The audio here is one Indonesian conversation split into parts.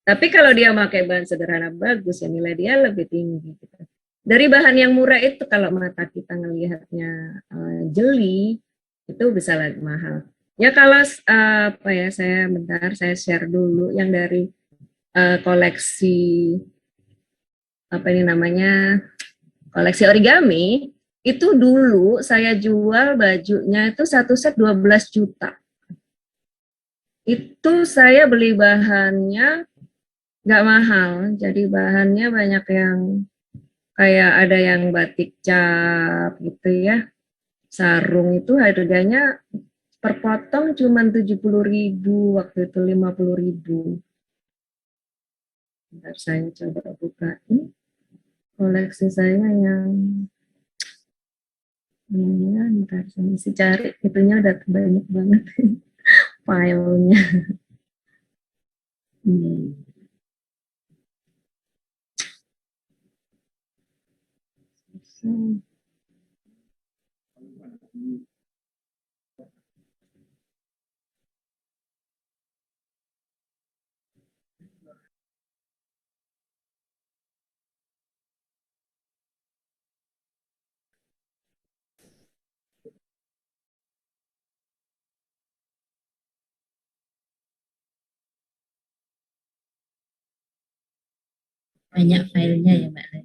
Tapi kalau dia pakai bahan sederhana bagus, ya nilai dia lebih tinggi. Gitu. Dari bahan yang murah itu kalau mata kita ngelihatnya jeli, itu bisa lebih mahal. Ya kalau apa ya, saya share dulu yang dari koleksi apa ini namanya, koleksi origami. Itu dulu saya jual bajunya itu satu set 12 juta. Itu saya beli bahannya nggak mahal, jadi bahannya banyak yang kayak ada yang batik cap gitu ya. Sarung itu harganya per potong cuma 70.000, waktu itu 50.000. Bentar saya coba buka ini koleksi saya yang ini ya, bentar saya mesti cari, itunya udah banyak banget filenya. Banyak filenya ya Mbak Len.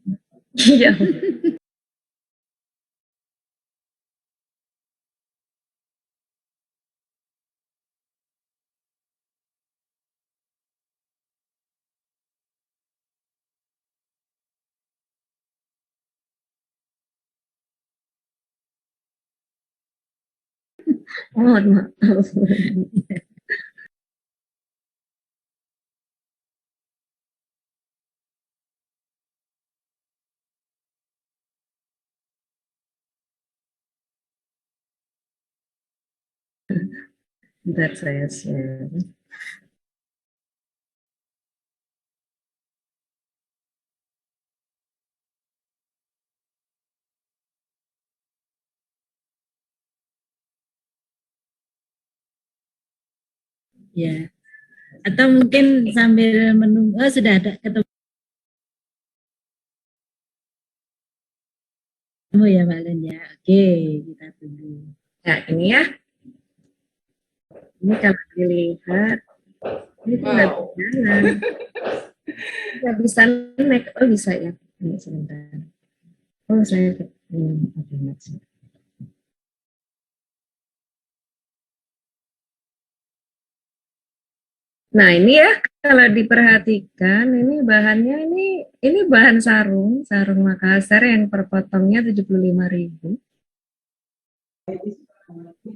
Iya. Mohon maaf. Bentar saya share. Ya. Atau mungkin sambil menunggu, oh sudah ada ketemu ya Mbak Len ya. Oke, kita tunggu. Nah ini ya, ini kalau dilihat, ini tuh nggak bisa jalan, nggak bisa naik. Oh bisa ya, ini sebentar. Oh saya Nah ini ya, kalau diperhatikan ini bahannya ini bahan sarung Makassar yang per potongnya 75.000.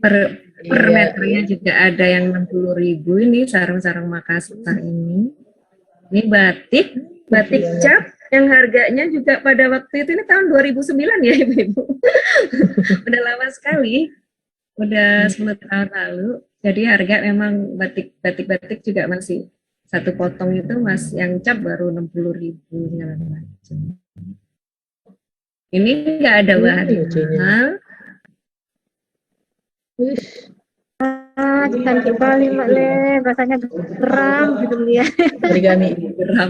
Per meternya juga ada yang 60.000. Ini sarung Makassar ini. Ini batik cap yang harganya juga pada waktu itu, ini tahun 2009 ya Ibu-ibu. Udah lama sekali. Udah 10 tahun lalu. Jadi harga memang batik juga masih satu potong itu yang cap baru 60.000 segala macam. Ini nggak ada bahan mahal. Cantik kali Mbak Le, rasanya geram gitu ya. Origami geram.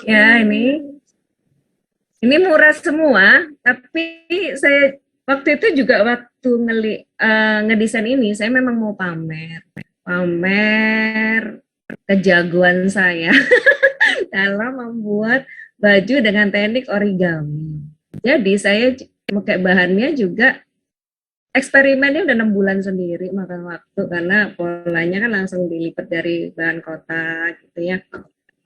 Ya ini murah semua, tapi saya waktu itu juga waktu ngedesain ini, saya memang mau pamer kejagoan saya dalam membuat baju dengan teknik origami. Jadi saya pakai bahannya juga eksperimennya udah 6 bulan sendiri, makan waktu karena polanya kan langsung dilipat dari bahan kotak gitu ya.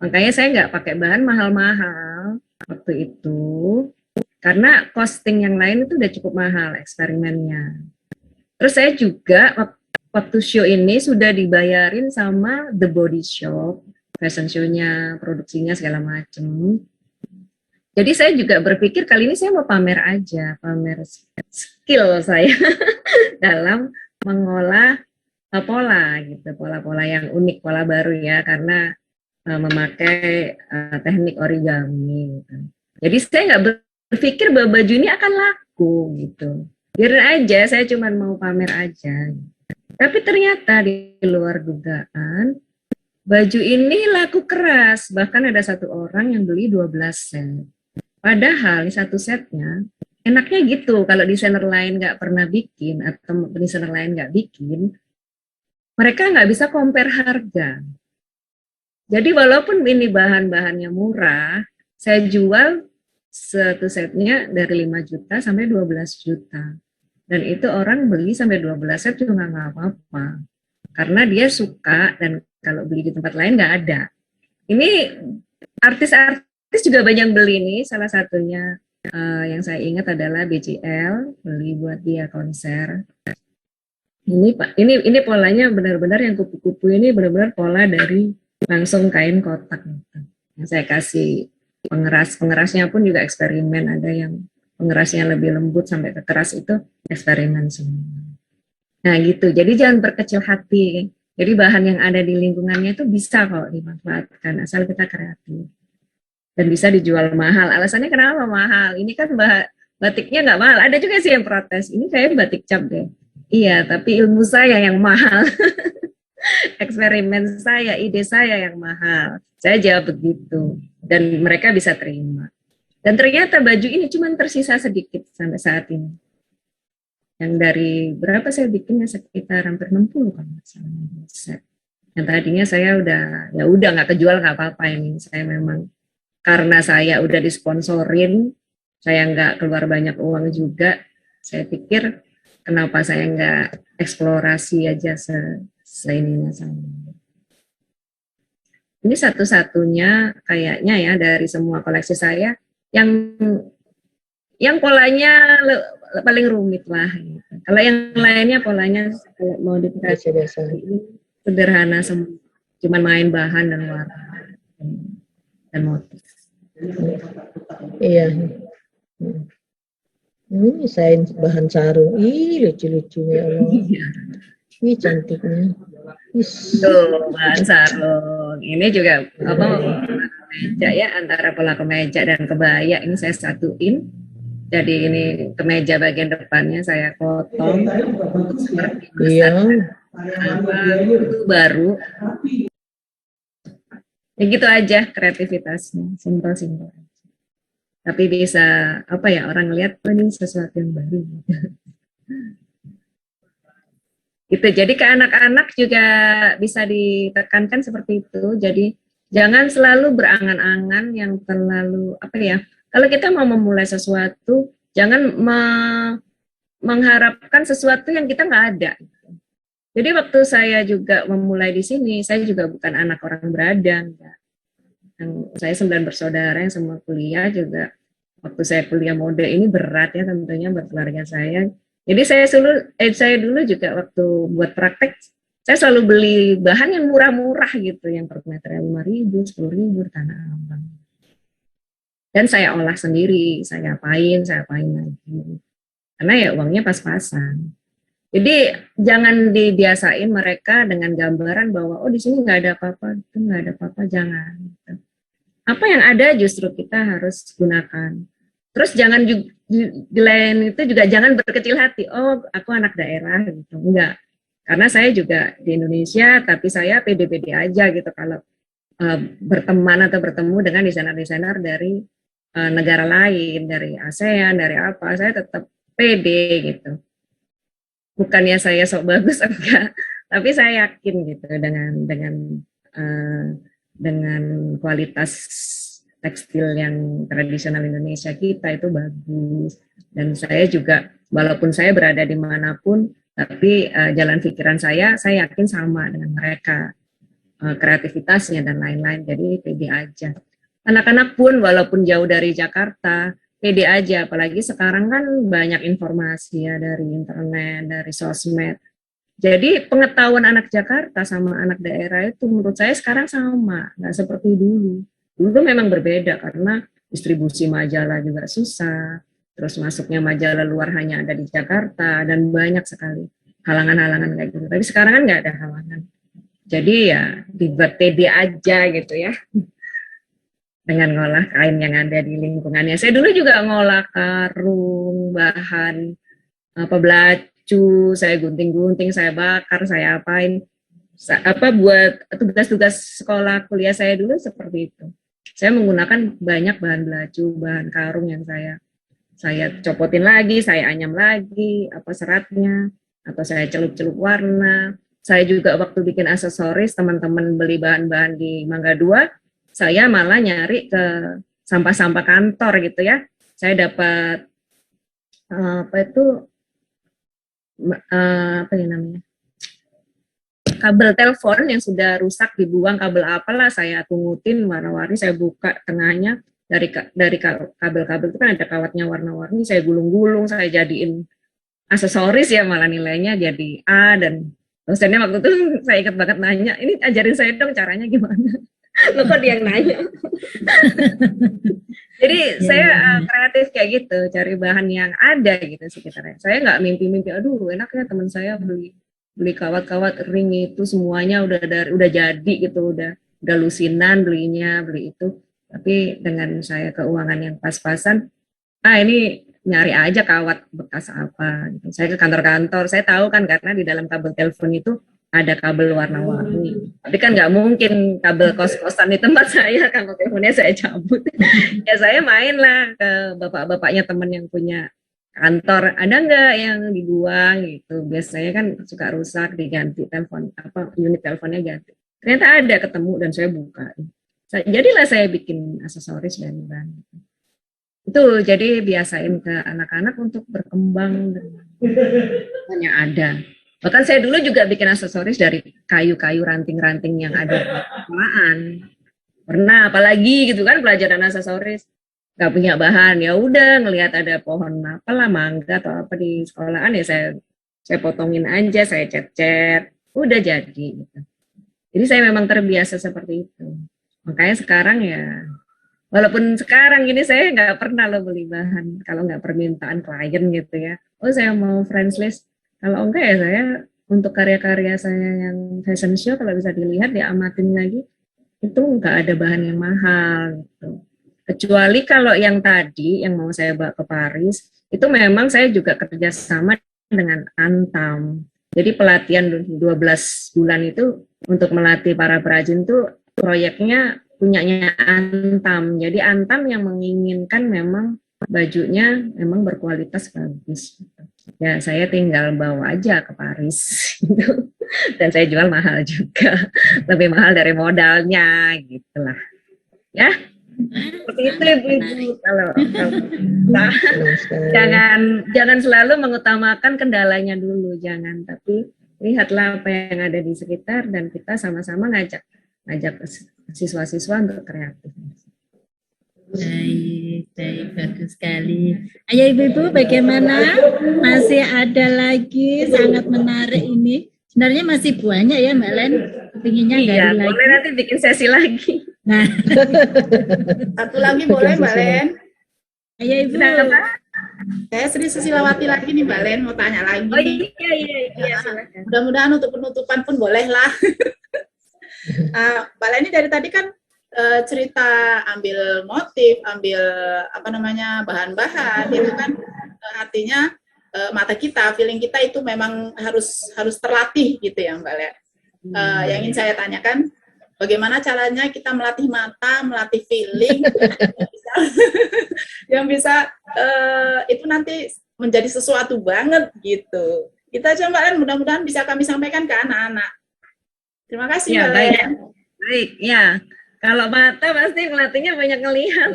Makanya saya nggak pakai bahan mahal-mahal waktu itu, karena costing yang lain itu udah cukup mahal eksperimennya. Terus saya juga waktu show ini sudah dibayarin sama The Body Shop, fashion show-nya, produksinya segala macem. Jadi saya juga berpikir kali ini saya mau pamer aja, pamer skill saya dalam mengolah pola gitu, pola-pola yang unik, pola baru ya, karena memakai teknik origami gitu. Jadi saya nggak berpikir bahwa baju ini akan laku gitu. Biarin aja, saya cuma mau pamer aja. Tapi ternyata di luar dugaan Baju ini laku keras, bahkan ada satu orang yang beli 12 set. Padahal satu setnya enaknya gitu, kalau desainer lain nggak pernah bikin atau desainer lain nggak bikin, mereka nggak bisa compare harga. Jadi walaupun ini bahan-bahannya murah, saya jual satu setnya dari 5 juta sampai 12 juta. Dan itu orang beli sampai 12 set juga nggak apa-apa. Karena dia suka dan kalau beli di tempat lain nggak ada. Ini artis-artis juga banyak beli nih, salah satunya yang saya ingat adalah BCL, beli buat dia konser. Ini Pak, ini polanya benar-benar yang kupu-kupu ini benar-benar pola dari langsung kain kotak gitu. Yang saya kasih pengerasnya pun juga eksperimen, ada yang pengerasnya lebih lembut sampai ke keras, itu eksperimen semua. Nah gitu, jadi jangan berkecil hati. Jadi bahan yang ada di lingkungannya itu bisa kok dimanfaatkan asal kita kreatif dan bisa dijual mahal. Alasannya kenapa mahal? Ini kan batiknya nggak mahal. Ada juga sih yang protes, ini kayak batik cap deh. Iya, tapi ilmu saya yang mahal. Eksperimen saya, ide saya yang mahal. Saya jawab begitu. Dan mereka bisa terima. Dan ternyata baju ini cuma tersisa sedikit sampai saat ini. Yang dari berapa saya bikinnya sekitar hampir 60 kan. Yang tadinya saya udah nggak kejual nggak apa-apa ini. Saya memang karena saya udah disponsorin, saya nggak keluar banyak uang juga. Saya pikir kenapa saya nggak eksplorasi aja seininya saya. Ini satu-satunya kayaknya ya dari semua koleksi saya yang polanya paling rumit lah. Gitu. Kalau yang lainnya polanya kalau mau dikasih sederhana semua, cuman main bahan dan warna dan motif. Iya. Ini saya bahan sarung. Ih, lucu-lucunya Allah. Ih, cantiknya. Tuh, bahan sarung. Ini juga apa kemeja ya, antara pola kemeja dan kebaya ini saya satuin. Jadi ini kemeja bagian depannya saya potong seperti itu baru. Ya gitu aja kreativitasnya, simpel-simpel. Tapi bisa apa ya, orang lihat oh, ini sesuatu yang baru. Gitu. Jadi ke anak-anak juga bisa ditekankan seperti itu. Jadi jangan selalu berangan-angan yang terlalu apa ya. Kalau kita mau memulai sesuatu, jangan mengharapkan sesuatu yang kita nggak ada. Jadi waktu saya juga memulai di sini, saya juga bukan anak orang beradang. Saya 9 bersaudara yang semua kuliah juga. Waktu saya kuliah mode ini berat ya tentunya buat keluarga saya. Jadi saya dulu juga waktu buat praktek, saya selalu beli bahan yang murah-murah gitu, yang per meternya 5.000, 10.000 Tanah Abang. Dan saya olah sendiri, saya apain lagi. Karena ya uangnya pas-pasan. Jadi jangan dibiasain mereka dengan gambaran bahwa oh di sini nggak ada apa-apa, itu nggak ada apa-apa, jangan. Apa yang ada justru kita harus gunakan. Terus jangan juga di lain itu juga jangan berkecil hati. Oh, aku anak daerah gitu. Enggak. Karena saya juga di Indonesia, tapi saya pede-pede aja gitu kalau berteman atau bertemu dengan desainer-desainer dari negara lain, dari ASEAN, dari apa, saya tetap pede gitu. Bukannya saya sok bagus enggak, tapi saya yakin gitu dengan kualitas tekstil yang tradisional Indonesia kita itu bagus. Dan saya juga walaupun saya berada dimanapun, tapi jalan pikiran saya yakin sama dengan mereka, kreativitasnya dan lain-lain. Jadi pede aja. Anak-anak pun walaupun jauh dari Jakarta, pede aja. Apalagi sekarang kan banyak informasi ya dari internet, dari sosmed. Jadi pengetahuan anak Jakarta sama anak daerah itu menurut saya sekarang sama, nggak seperti dulu. Dulu memang berbeda karena distribusi majalah juga susah, terus masuknya majalah luar hanya ada di Jakarta, dan banyak sekali halangan-halangan kayak gitu. Tapi sekarang kan nggak ada halangan. Jadi ya dibuat pede aja gitu ya, dengan ngolah kain yang ada di lingkungannya. Saya dulu juga ngolah karung, bahan, belacu, saya gunting-gunting, saya bakar, saya apain. buat tugas-tugas sekolah kuliah saya dulu seperti itu. Saya menggunakan banyak bahan belacu, bahan karung yang saya copotin lagi, saya anyam lagi apa seratnya, atau saya celup-celup warna. Saya juga waktu bikin aksesoris, teman-teman beli bahan-bahan di Mangga 2, saya malah nyari ke sampah-sampah kantor gitu ya. Saya dapat apa ya namanya, kabel telepon yang sudah rusak, dibuang, kabel apalah saya tungutin warna-warni, saya buka tengahnya, dari kabel-kabel itu kan ada kawatnya warna-warni, saya gulung-gulung, saya jadiin aksesoris ya, malah nilainya jadi A. Dan dosennya waktu itu saya ingat banget nanya, ini ajarin saya dong caranya gimana. Loh kok dia yang nanya. Jadi saya kreatif kayak gitu, cari bahan yang ada gitu sekitarnya. Saya nggak mimpi-mimpi, aduh enaknya teman saya beli kawat-kawat ring itu semuanya udah jadi gitu, udah lusinan belinya, beli itu. Tapi dengan saya keuangan yang pas-pasan, ini nyari aja kawat bekas apa gitu. Saya ke kantor-kantor, saya tahu kan karena di dalam kabel telepon itu ada kabel warna-warni. Tapi kan nggak mungkin kabel kos-kosan di tempat saya, kabel teleponnya saya cabut. Ya saya main lah ke bapak-bapaknya teman yang punya kantor, ada nggak yang dibuang gitu. Biasanya kan suka rusak, diganti telepon, unit teleponnya ganti. Ternyata ada, ketemu dan saya buka. Jadilah saya bikin aksesoris dan bahan. Itu jadi biasain ke anak-anak untuk berkembang dengan yang ada. Bahkan saya dulu juga bikin aksesoris dari kayu-kayu ranting-ranting yang ada di sekolahan. Pernah, apalagi gitu kan pelajaran aksesoris, nggak punya bahan, ya udah ngelihat ada pohon apalah, mangga atau apa di sekolahan, ya saya potongin aja, saya cat-cat, udah jadi gitu. Jadi saya memang terbiasa seperti itu. Makanya sekarang ya, walaupun sekarang ini saya nggak pernah lo beli bahan kalau nggak permintaan klien gitu ya. Oh saya mau friends list. Kalau enggak ya saya untuk karya-karya saya yang fashion show, kalau bisa dilihat diamatin lagi, itu nggak ada bahan yang mahal gitu. Kecuali kalau yang tadi yang mau saya bawa ke Paris, itu memang saya juga kerjasama dengan Antam. Jadi pelatihan 12 bulan itu untuk melatih para perajin tuh proyeknya punyanya Antam. Jadi Antam yang menginginkan memang bajunya memang berkualitas bagus. Ya saya tinggal bawa aja ke Paris gitu. Dan saya jual mahal juga, lebih mahal dari modalnya gitulah. Ya, seperti itu ibu-ibu. Kalau nah, jangan selalu mengutamakan kendalanya dulu, jangan, tapi lihatlah apa yang ada di sekitar dan kita sama-sama ngajak siswa-siswa untuk kreatif. Baik, bagus sekali. Ayo ibu-ibu, bagaimana? Masih ada lagi, sangat menarik ini. Sebenarnya masih banyak ya Mbak Len, kepinginnya Iya, lagi. boleh nanti bikin sesi lagi. Nah, Satu lagi boleh Mbak Len? ayo ibu. Saya Sri Susilawati lagi nih Mbak Len, mau tanya lagi. Oh iya, silakan. Mudah-mudahan untuk penutupan pun boleh lah. Mbak Len ini dari tadi kan cerita ambil motif, ambil bahan-bahan itu kan artinya mata kita, feeling kita itu memang harus terlatih gitu ya Mbak Len. Yang ingin saya tanyakan, bagaimana caranya kita melatih mata, melatih feeling yang bisa itu nanti menjadi sesuatu banget gitu. Itu aja Mbak Len, mudah-mudahan bisa kami sampaikan ke anak-anak. Terima kasih Ya, Mbak baik. Len. Baik, ya. Kalau mata pasti melatihnya banyak ngelihat.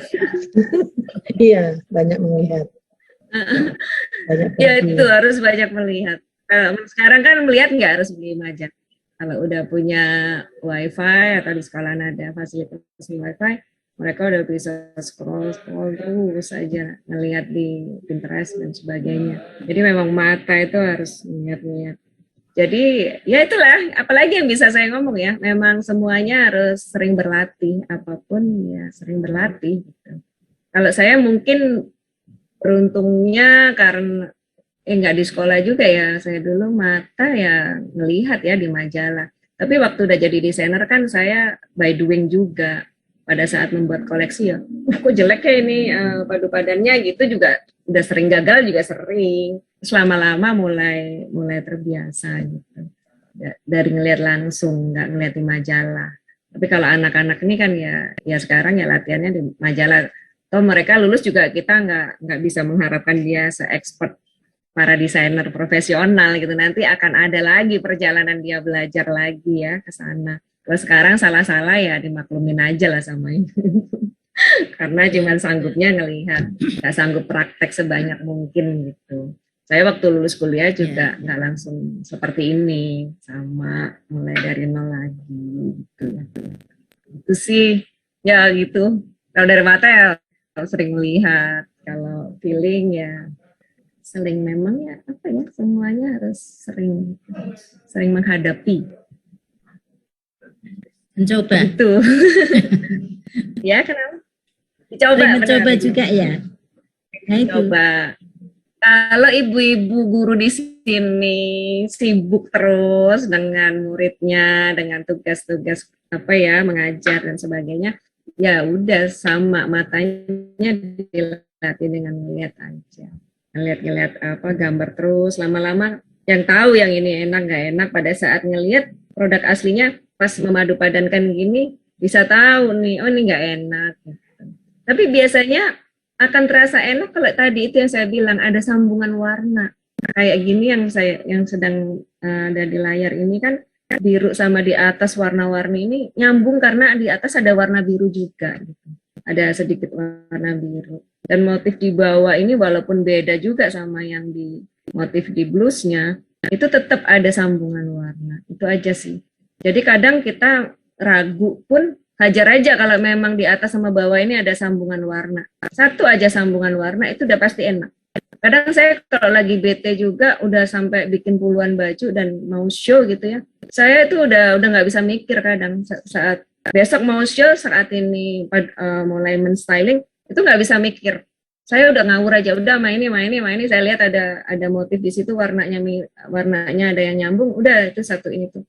Iya, banyak melihat. Banyak Ya pergi. itu harus banyak melihat. Sekarang kan melihat nggak harus beli majak. Kalau udah punya wifi atau di sekolah ada fasilitas wifi, mereka udah bisa scroll terus aja ngelihat di Pinterest dan sebagainya. Jadi memang mata itu harus lihat-lihat. Jadi ya itulah, apalagi yang bisa saya ngomong ya, memang semuanya harus sering berlatih, apapun ya sering berlatih gitu. Kalau saya mungkin beruntungnya karena nggak di sekolah juga ya, saya dulu mata ya ngelihat ya di majalah. Tapi waktu udah jadi desainer kan saya by doing juga. Pada saat membuat koleksi ya, kok jelek ya ini padu padannya gitu, juga udah sering gagal juga sering. Terus lama-lama mulai terbiasa gitu. dari ngelihat langsung, nggak ngelihat di majalah. Tapi kalau anak-anak ini kan ya sekarang ya latihannya di majalah. Toh mereka lulus juga kita nggak bisa mengharapkan dia se-expert para desainer profesional gitu. Nanti akan ada lagi perjalanan dia belajar lagi ya ke sana. Kalau sekarang salah-salah ya dimaklumin aja lah sama ini. Karena cuma sanggupnya ngelihat, nggak sanggup praktek sebanyak mungkin gitu. Saya waktu lulus kuliah juga nggak langsung seperti ini, sama mulai dari nol lagi gitu. Itu sih ya gitu. Kalau dari mata ya sering melihat, kalau feeling ya sering memang ya apa ya semuanya harus sering menghadapi. Mencoba. Itu. Ya kenapa? Dicoba. Sering mencoba benar. juga ya. Nah itu. Coba. Kalau ibu-ibu guru di sini sibuk terus dengan muridnya, dengan tugas-tugas apa ya, mengajar dan sebagainya, ya udah sama matanya dilatih dengan melihat aja. Ngeliat apa gambar terus, lama-lama yang tahu yang ini enak nggak enak pada saat ngelihat produk aslinya pas memadu padankan gini bisa tahu nih, oh ini nggak enak. Gitu. Tapi biasanya akan terasa enak kalau tadi itu yang saya bilang ada sambungan warna kayak gini yang sedang ada di layar ini kan biru sama di atas warna-warni ini nyambung karena di atas ada warna biru juga gitu. Ada sedikit warna biru dan motif di bawah ini walaupun beda juga sama yang di motif di blusnya itu tetap ada sambungan warna itu aja sih. Jadi kadang kita ragu pun hajar aja kalau memang di atas sama bawah ini ada sambungan warna. Satu aja sambungan warna itu udah pasti enak. Kadang saya kalau lagi bete juga udah sampai bikin puluhan baju dan mau show gitu ya. Saya itu udah nggak bisa mikir kadang saat besok mau show saat ini mulai men-styling itu nggak bisa mikir. Saya udah ngawur aja, udah main ini. Saya lihat ada motif di situ warnanya ada yang nyambung, udah itu satu ini tuh.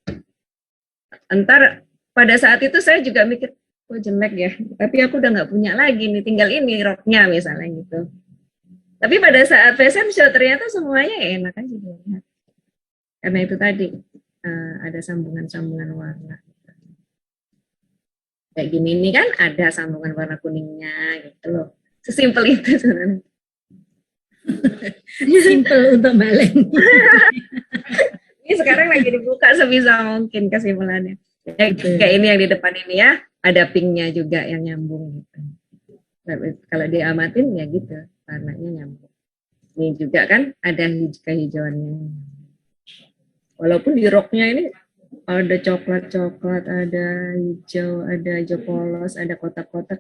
Entar pada saat itu saya juga mikir, kok jelek ya, tapi aku udah nggak punya lagi nih, tinggal ini roknya misalnya gitu. Tapi pada saat fashion show ternyata semuanya enak aja dilihat. Karena itu tadi ada sambungan-sambungan warna. Kayak gini ini kan ada sambungan warna kuningnya gitu loh. Sesimpel itu sebenarnya. Simpel untuk Mbak Leni. Ini sekarang lagi dibuka sebisa mungkin kesimpulannya. Kayak ini yang di depan ini ya, ada pinknya juga yang nyambung gitu. Kalau diamatin ya gitu, warnanya nyambung. Ini juga kan ada kehijauannya. Walaupun di roknya ini ada coklat-coklat, ada hijau polos, ada kotak-kotak.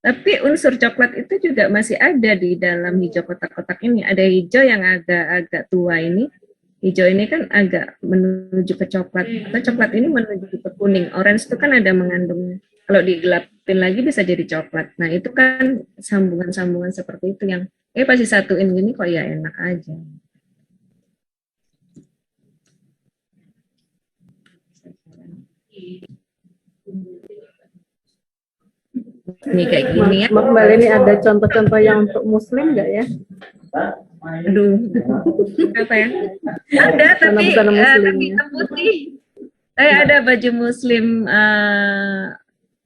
Tapi unsur coklat itu juga masih ada di dalam hijau kotak-kotak ini. Ada hijau yang agak tua ini. Hijau ini kan agak menuju ke coklat, atau coklat ini menuju ke kuning. Orange itu kan ada mengandung, kalau digelapin lagi bisa jadi coklat. Nah itu kan sambungan-sambungan seperti itu yang pasti satuin gini kok ya enak aja. Ini kayak gini ya. Mbak Leni ada contoh-contoh yang untuk muslim nggak ya? Aduh, apa ya? Ada tapi hitam putih. Saya ada baju muslim.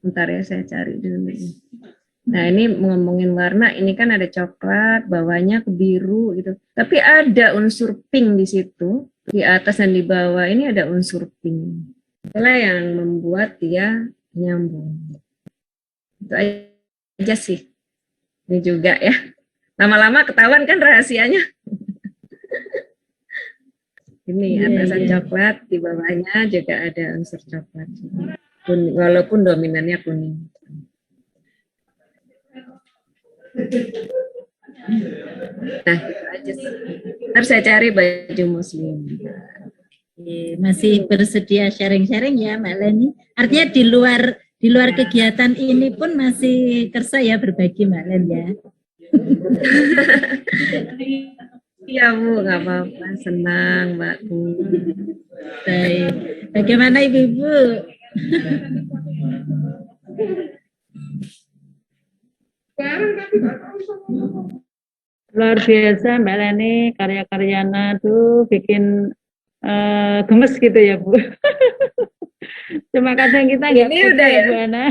Bentar ya, saya cari dulu. Nah ini ngomongin warna, ini kan ada coklat, bawahnya ke biru gitu. Tapi ada unsur pink di situ, di atas dan di bawah ini ada unsur pink. Itulah yang membuat dia nyambung. Itu aja sih. Ini juga ya. Lama-lama ketahuan kan rahasianya. Ini atasan coklat, di bawahnya juga ada unsur coklat. Kuning, walaupun dominannya kuning. Nah, itu aja sih. Ntar saya cari baju muslim. Masih bersedia sharing-sharing ya Mbak Leni. Artinya di luar kegiatan ini pun masih kersa ya berbagi Mbak Leni ya. Iya Bu, nggak apa-apa, senang Mbak Bu. Baik. Bagaimana Ibu-ibu? Luar biasa Mbak Leni, karya-karyanya tuh bikin gemes gitu ya Bu. Cuma kadang kita nggak Ini pede udah ya ya. Bu Ana.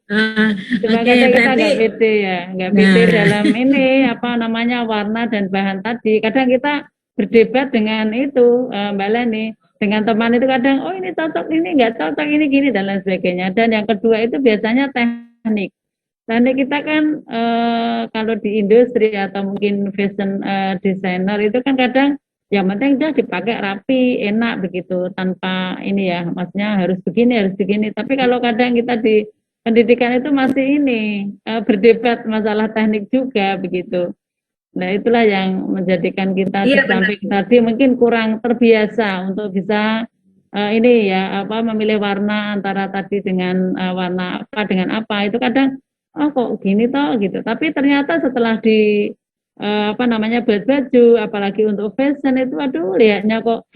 Ah, Cuma oke, kadang kita berarti nggak pede ya, nggak pede nah, dalam ini apa namanya warna dan bahan tadi. Kadang kita berdebat dengan itu Mbak Leni, dengan teman itu kadang oh ini cocok, ini nggak cocok, ini gini dan lain sebagainya. Dan yang kedua itu biasanya teknik. Teknik kita kan kalau di industri atau mungkin fashion designer itu kan kadang yang penting udah dipakai rapi, enak begitu tanpa ini ya, maksudnya harus begini. Tapi kalau kadang kita di pendidikan itu masih ini berdebat masalah teknik juga begitu. Nah itulah yang menjadikan kita di Iya benar. samping tadi mungkin kurang terbiasa untuk bisa ini ya apa memilih warna antara tadi dengan warna apa dengan apa itu kadang oh kok gini toh gitu. Tapi ternyata setelah di apa namanya buat baju apalagi untuk fashion itu aduh lihatnya kok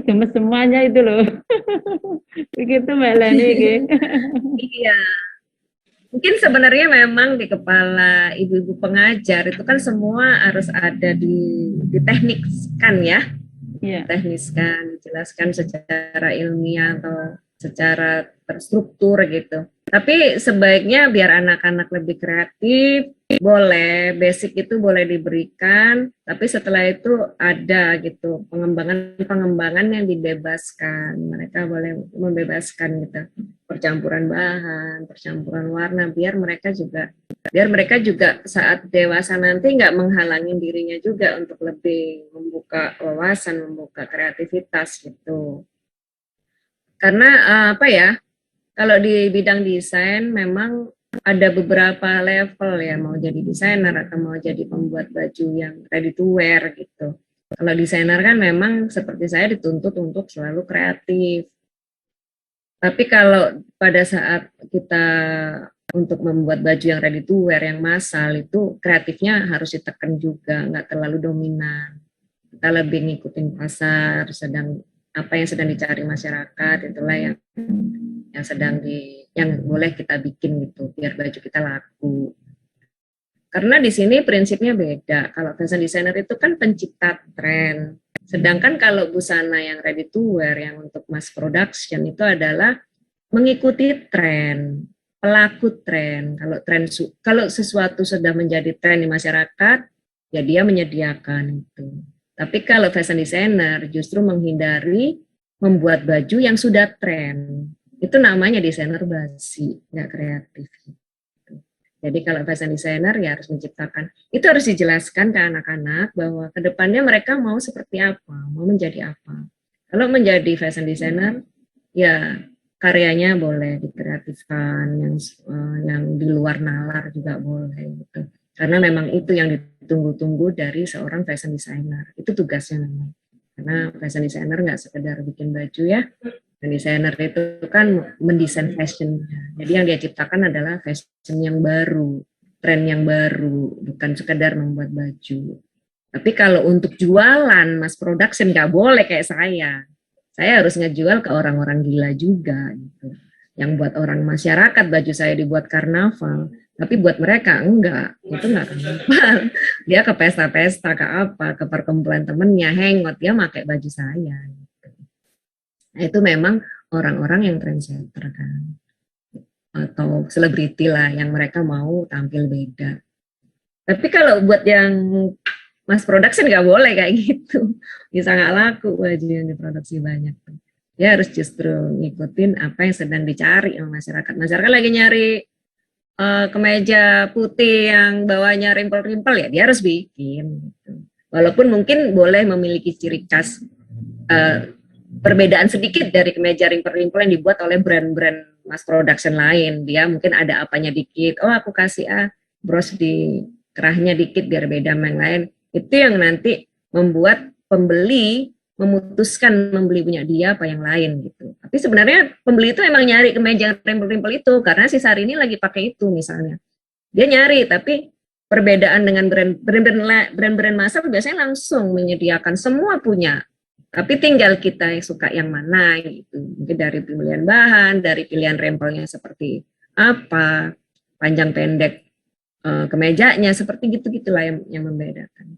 gemes semuanya itu loh. Begitu Mbak Leni. Iya. Mungkin sebenarnya memang di kepala ibu-ibu pengajar itu kan semua harus ada diteknikkan ya, Iya. tekniskan, dijelaskan secara ilmiah atau secara terstruktur gitu. Tapi sebaiknya biar anak-anak lebih kreatif, boleh basic itu boleh diberikan, tapi setelah itu ada gitu pengembangan yang dibebaskan. Mereka boleh membebaskan gitu, percampuran bahan, percampuran warna, biar mereka juga saat dewasa nanti nggak menghalangi dirinya juga untuk lebih membuka wawasan, membuka kreativitas gitu. Karena apa ya, kalau di bidang desain memang ada beberapa level ya, mau jadi desainer atau mau jadi pembuat baju yang ready to wear gitu. Kalau desainer kan memang seperti saya dituntut untuk selalu kreatif. Tapi kalau pada saat kita untuk membuat baju yang ready to wear yang massal itu kreatifnya harus ditekan juga, nggak terlalu dominan. Kita lebih ngikutin pasar, apa yang sedang dicari masyarakat, itulah yang boleh kita bikin gitu biar baju kita laku. Karena di sini prinsipnya beda. Kalau fashion designer itu kan pencipta tren. Sedangkan kalau busana yang ready to wear yang untuk mass production itu adalah mengikuti tren, pelaku tren. Kalau sesuatu sudah menjadi tren di masyarakat, ya dia menyediakan itu. Tapi kalau fashion designer justru menghindari membuat baju yang sudah tren. Itu namanya desainer basi, nggak kreatif. Jadi kalau fashion designer ya harus menciptakan. Itu harus dijelaskan ke anak-anak bahwa kedepannya mereka mau seperti apa, mau menjadi apa. Kalau menjadi fashion designer, ya karyanya boleh dikreatifkan, yang di luar nalar juga boleh gitu. Karena memang itu yang ditunggu-tunggu dari seorang fashion designer. Itu tugasnya memang. Karena fashion designer nggak sekedar bikin baju ya. Fashion designer itu kan mendesain fashion. Jadi yang dia ciptakan adalah fashion yang baru, tren yang baru, bukan sekedar membuat baju. Tapi kalau untuk jualan, mass production nggak boleh kayak saya. Saya harus ngejual ke orang-orang gila juga gitu. Yang buat orang masyarakat baju saya dibuat karnaval, tapi buat mereka enggak, itu enggak karnaval. Dia ke pesta-pesta, ke apa, ke perkumpulan temennya, hangout, dia pakai baju saya. Gitu. Nah, itu memang orang-orang yang trendsetter kan, atau selebriti lah yang mereka mau tampil beda. Tapi kalau buat yang mass production nggak boleh kayak gitu, bisa nggak laku baju yang diproduksi banyak. Dia harus justru ngikutin apa yang sedang dicari sama masyarakat. Masyarakat lagi nyari kemeja putih yang bawahnya rimpel-rimpel, ya dia harus bikin. Gitu. Walaupun mungkin boleh memiliki ciri khas perbedaan sedikit dari kemeja rimpel-rimpel yang dibuat oleh brand-brand mass production lain. Dia mungkin ada apanya dikit. Oh aku kasih bros di kerahnya dikit biar beda sama yang lain. Itu yang nanti membuat pembeli memutuskan membeli punya dia apa yang lain gitu. Tapi sebenarnya pembeli itu emang nyari kemeja rimpel-rimpel itu karena si Sari ini lagi pakai itu misalnya. Dia nyari, tapi perbedaan dengan brand-brand massal biasanya langsung menyediakan semua punya. Tapi tinggal kita yang suka yang mana gitu. Mungkin dari pilihan bahan, dari pilihan rempelnya seperti apa, panjang pendek kemejanya seperti gitu-gitulah yang membedakan.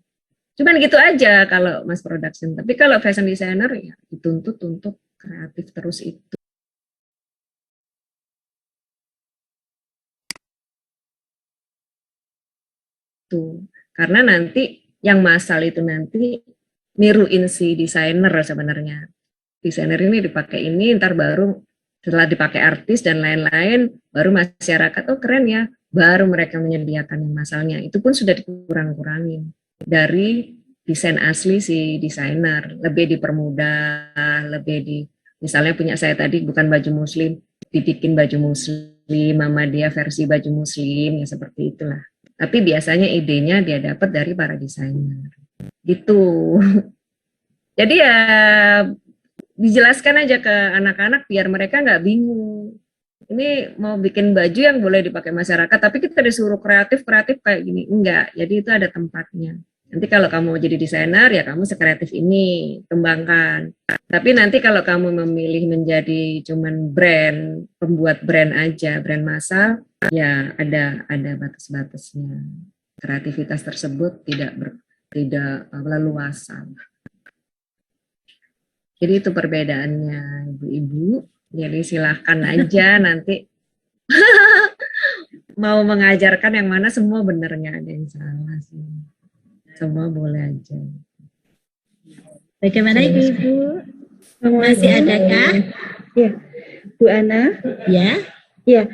Cuman gitu aja kalau mass production. Tapi kalau fashion designer ya dituntut untuk kreatif terus itu. Karena nanti yang massal itu nanti niruin si desainer sebenarnya. Desainer ini dipakai ini, ntar baru setelah dipakai artis dan lain-lain, baru masyarakat, oh keren ya, baru mereka menyediakan yang masalnya. Itu pun sudah dikurang-kurangin dari desain asli si desainer, lebih dipermudah, lebih di, misalnya punya saya tadi bukan baju muslim, dibikin baju muslim, mama dia versi baju muslim, ya seperti itulah. Tapi biasanya idenya dia dapat dari para desainer. Gitu. Jadi ya dijelaskan aja ke anak-anak biar mereka nggak bingung. Ini mau bikin baju yang boleh dipakai masyarakat, tapi kita disuruh kreatif-kreatif kayak gini. Enggak, jadi itu ada tempatnya. Nanti kalau kamu mau jadi desainer, ya kamu sekreatif ini, kembangkan. Tapi nanti kalau kamu memilih menjadi cuman brand, pembuat brand aja, brand massal, ya ada batas-batasnya. Kreativitas tersebut tidak leluasa. Jadi itu perbedaannya, ibu-ibu. Jadi silahkan aja nanti mau mengajarkan yang mana, semua benernya, ada yang salah sih. Semua boleh aja. Bagaimana Ibu-ibu? Masih adakah? Ya, Bu Ana. Ya, Ya,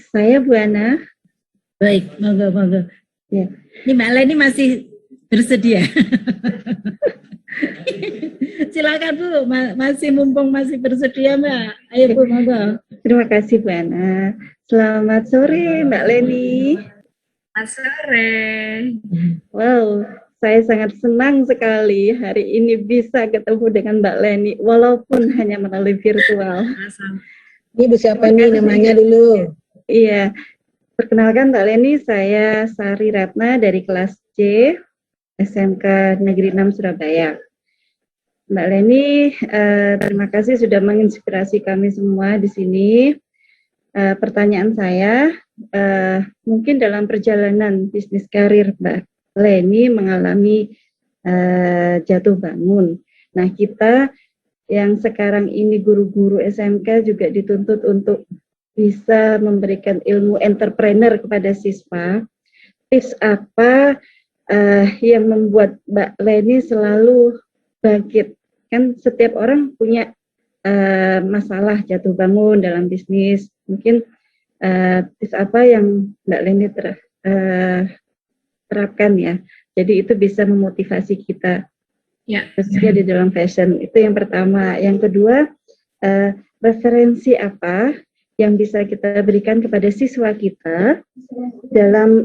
saya Bu Ana. baik, monggo. Ya. Ini Mbak Leni masih bersedia. Silakan Bu, masih mumpung masih bersedia Mbak. Ayo Bu, monggo. Terima kasih Bu Ana. Selamat sore Mbak Leni. Selamat sore. Wow, saya sangat senang sekali hari ini bisa ketemu dengan Mbak Leni, walaupun hanya melalui virtual. Ibu siapa nih namanya dulu? Iya, perkenalkan Mbak Leni, saya Sari Ratna dari kelas C, SMK Negeri 6 Surabaya. Mbak Leni, terima kasih sudah menginspirasi kami semua di sini. Pertanyaan saya, mungkin dalam perjalanan bisnis karir Mbak Leni mengalami jatuh bangun. Nah, kita yang sekarang ini guru-guru SMK juga dituntut untuk bisa memberikan ilmu entrepreneur kepada siswa. Tips apa yang membuat Mbak Leni selalu bangkit? Kan setiap orang punya masalah jatuh bangun dalam bisnis. Mungkin tips apa yang Mbak Leni terapkan ya. Jadi itu bisa memotivasi kita. Ya. Khususnya di dalam fashion. Itu yang pertama. Yang kedua, referensi apa yang bisa kita berikan kepada siswa kita dalam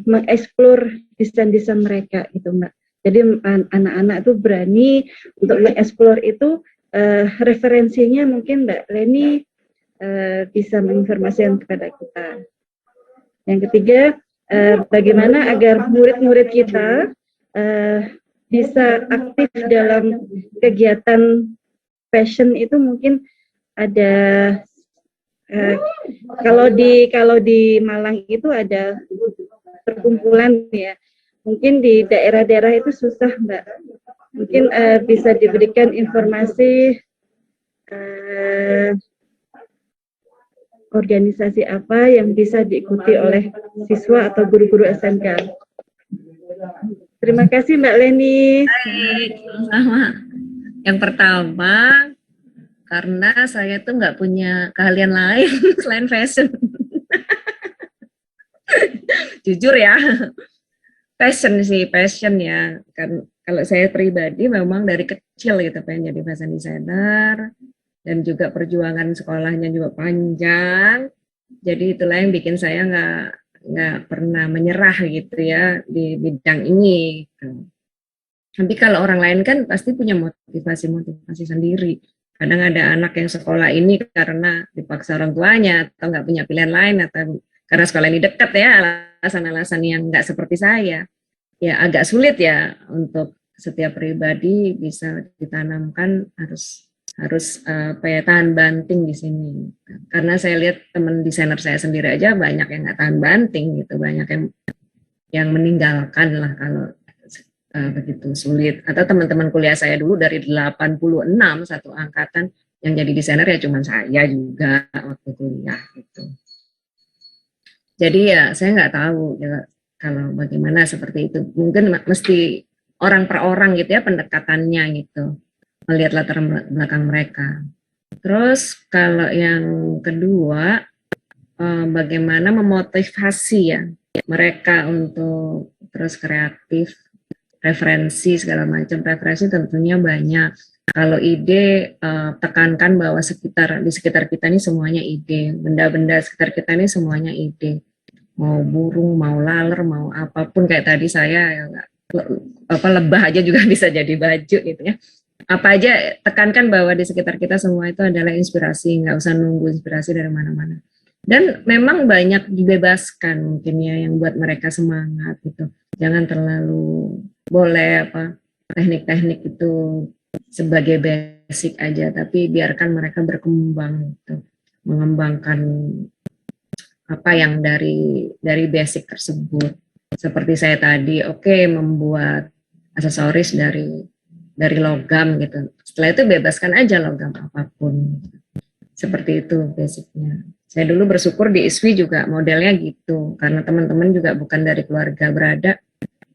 mengeksplor desain-desain mereka gitu Mbak. Jadi anak-anak itu berani untuk mengeksplor itu, referensinya mungkin Mbak Leni bisa menginformasikan kepada kita. Yang ketiga, bagaimana agar murid-murid kita bisa aktif dalam kegiatan fashion itu mungkin ada kalau di Malang itu ada perkumpulan ya. Mungkin di daerah-daerah itu susah Mbak. Mungkin bisa diberikan informasi organisasi apa yang bisa diikuti oleh siswa atau guru-guru SMK. Terima kasih Mbak Leni. Baik, sama. Yang pertama, karena saya tuh nggak punya keahlian lain selain fashion. Jujur ya, passion ya. Kan kalau saya pribadi memang dari kecil gitu pengen jadi fashion designer, dan juga perjuangan sekolahnya juga panjang. Jadi itulah yang bikin saya nggak pernah menyerah gitu ya di bidang ini. Tapi kalau orang lain kan pasti punya motivasi sendiri. Kadang ada anak yang sekolah ini karena dipaksa orang tuanya atau nggak punya pilihan lain atau karena sekolah ini dekat ya, alasan-alasan yang nggak seperti saya. Ya agak sulit ya untuk setiap pribadi bisa ditanamkan harus tahan banting di sini. Karena saya lihat teman desainer saya sendiri aja banyak yang nggak tahan banting gitu, banyak yang meninggalkan lah kalau begitu sulit. Atau teman-teman kuliah saya dulu dari 86 satu angkatan, yang jadi desainer ya cuma saya juga waktu kuliah gitu. Jadi ya saya nggak tahu ya, kalau bagaimana seperti itu. Mungkin mesti orang per orang gitu ya pendekatannya gitu, melihat latar belakang mereka. Terus kalau yang kedua, bagaimana memotivasi ya mereka untuk terus kreatif, referensi segala macam. Referensi tentunya banyak. Kalau ide, tekankan bahwa di sekitar kita ini semuanya ide, benda-benda sekitar kita ini semuanya ide. Mau burung, mau laler, mau apapun, kayak tadi saya lebah aja juga bisa jadi baju gitu ya. Apa aja, tekankan bahwa di sekitar kita semua itu adalah inspirasi, nggak usah nunggu inspirasi dari mana-mana. Dan memang banyak dibebaskan mungkin ya yang buat mereka semangat gitu. Jangan terlalu boleh teknik-teknik itu sebagai basic aja, tapi biarkan mereka berkembang gitu, mengembangkan apa yang dari basic tersebut. Seperti saya tadi, membuat aksesoris dari logam gitu. Setelah itu bebaskan aja logam apapun. Seperti itu basicnya. Saya dulu bersyukur di ISWI juga modelnya gitu, karena teman-teman juga bukan dari keluarga berada,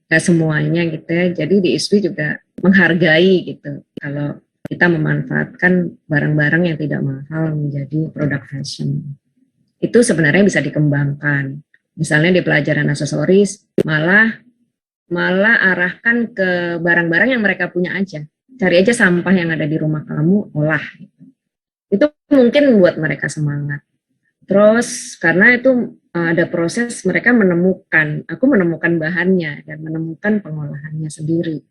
gak semuanya gitu ya. Jadi di ISWI juga menghargai gitu, kalau kita memanfaatkan barang-barang yang tidak mahal menjadi produk fashion. Itu sebenarnya bisa dikembangkan. Misalnya di pelajaran aksesoris, malah arahkan ke barang-barang yang mereka punya aja. Cari aja sampah yang ada di rumah kamu, olah. Itu mungkin membuat mereka semangat. Terus karena itu ada proses mereka aku menemukan bahannya dan menemukan pengolahannya sendiri.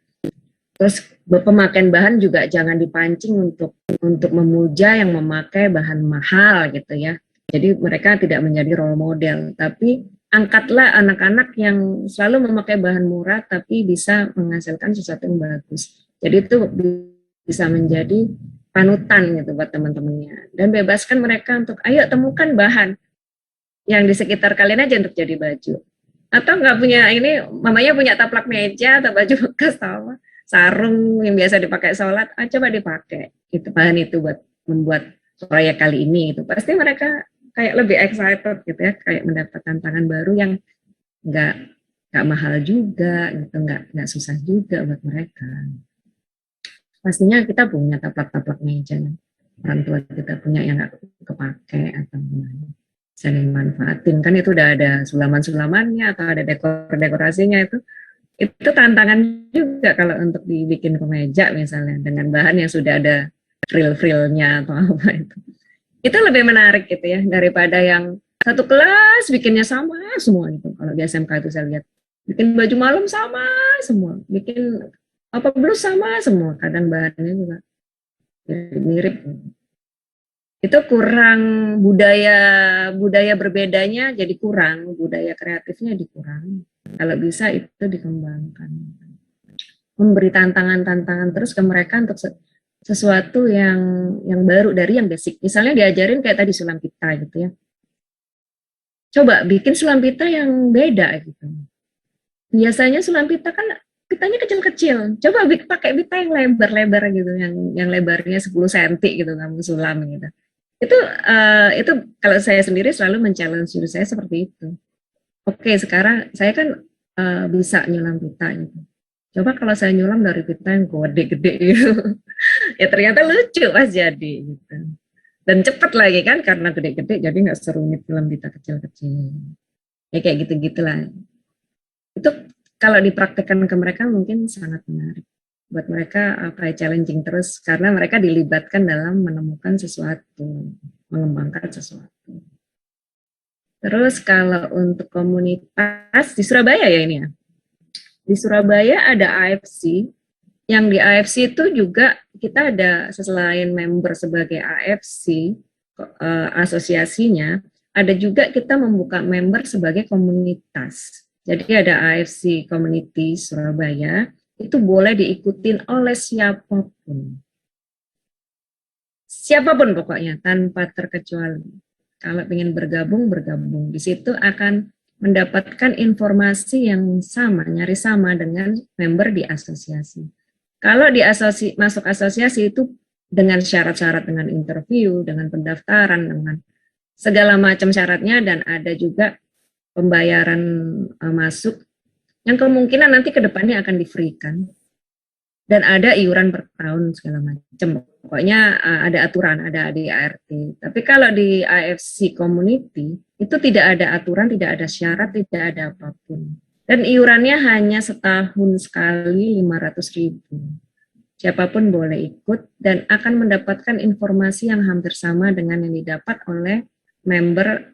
Terus pemakaian bahan juga jangan dipancing untuk memuja yang memakai bahan mahal gitu ya. Jadi mereka tidak menjadi role model, tapi angkatlah anak-anak yang selalu memakai bahan murah tapi bisa menghasilkan sesuatu yang bagus. Jadi itu bisa menjadi panutan gitu buat teman-temannya. Dan bebaskan mereka untuk, ayo temukan bahan yang di sekitar kalian aja untuk jadi baju. Atau nggak punya ini, mamanya punya taplak meja atau baju bekas atau apa, sarung yang biasa dipakai sholat, coba dipakai itu bahan itu buat membuat proyek kali ini. Itu pasti mereka kayak lebih excited gitu ya, kayak mendapat tantangan baru yang nggak mahal juga gitu, nggak susah juga buat mereka. Pastinya kita punya taplak-taplak meja yang orang tua kita punya yang nggak kepake atau gimana, bisa dimanfaatin, kan itu udah ada sulaman-sulamannya atau ada dekorasinya. Itu tantangan juga kalau untuk dibikin kemeja misalnya dengan bahan yang sudah ada frill-frillnya atau apa itu lebih menarik gitu ya, daripada yang satu kelas bikinnya sama semua gitu. Kalau di SMK itu saya lihat bikin baju malam sama semua, bikin apa blus sama semua, kadang bahannya juga mirip. Itu kurang budaya berbedanya, jadi kurang budaya kreatifnya dikurang. Kalau bisa itu dikembangkan, memberi tantangan terus ke mereka untuk sesuatu yang baru dari yang basic. Misalnya diajarin kayak tadi sulam pita gitu ya. Coba bikin sulam pita yang beda gitu. Biasanya sulam pita kan pitanya kecil-kecil. Coba pakai pita yang lebar-lebar gitu, yang lebarnya 10 cm gitu kamu sulam gitu. Itu kalau saya sendiri selalu men-challenge diri saya seperti itu. Oke, sekarang saya kan bisa nyulam pita gitu. Coba kalau saya nyulam dari pita yang gede-gede gitu. Ya ternyata lucu pas jadi gitu. Dan cepet lagi kan, karena gede-gede jadi nggak serumit film pita kecil-kecil. Ya kayak gitu-gitulah. Itu kalau dipraktekkan ke mereka mungkin sangat menarik. Buat mereka challenging terus, karena mereka dilibatkan dalam menemukan sesuatu, mengembangkan sesuatu. Terus kalau untuk komunitas di Surabaya ya ini ya. Di Surabaya ada AFC, yang di AFC itu juga kita ada, selain member sebagai AFC, asosiasinya, ada juga kita membuka member sebagai komunitas. Jadi ada AFC Community Surabaya, itu boleh diikutin oleh siapapun. Siapapun pokoknya, tanpa terkecuali. Kalau ingin bergabung. Di situ akan mendapatkan informasi yang sama, nyaris sama dengan member di asosiasi. Kalau di masuk asosiasi itu dengan syarat-syarat, dengan interview, dengan pendaftaran, dengan segala macam syaratnya, dan ada juga pembayaran masuk yang kemungkinan nanti ke depannya akan di-free-kan. Dan ada iuran per tahun segala macam. Pokoknya ada aturan, ada di ART. Tapi kalau di AFC Community itu tidak ada aturan, tidak ada syarat, tidak ada apapun. Dan iurannya hanya setahun sekali 500.000. Siapapun boleh ikut dan akan mendapatkan informasi yang hampir sama dengan yang didapat oleh member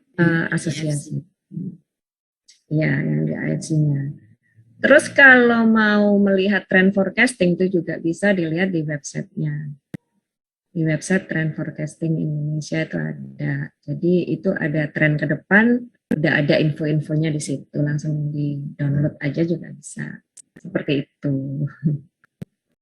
asosiasi. Ya, yang di AFC-nya. Terus kalau mau melihat trend forecasting itu juga bisa dilihat di websitenya. Di website Trend Forecasting Indonesia itu ada. Jadi itu ada tren ke depan, udah ada info-infonya di situ. Langsung di download aja juga bisa. Seperti itu.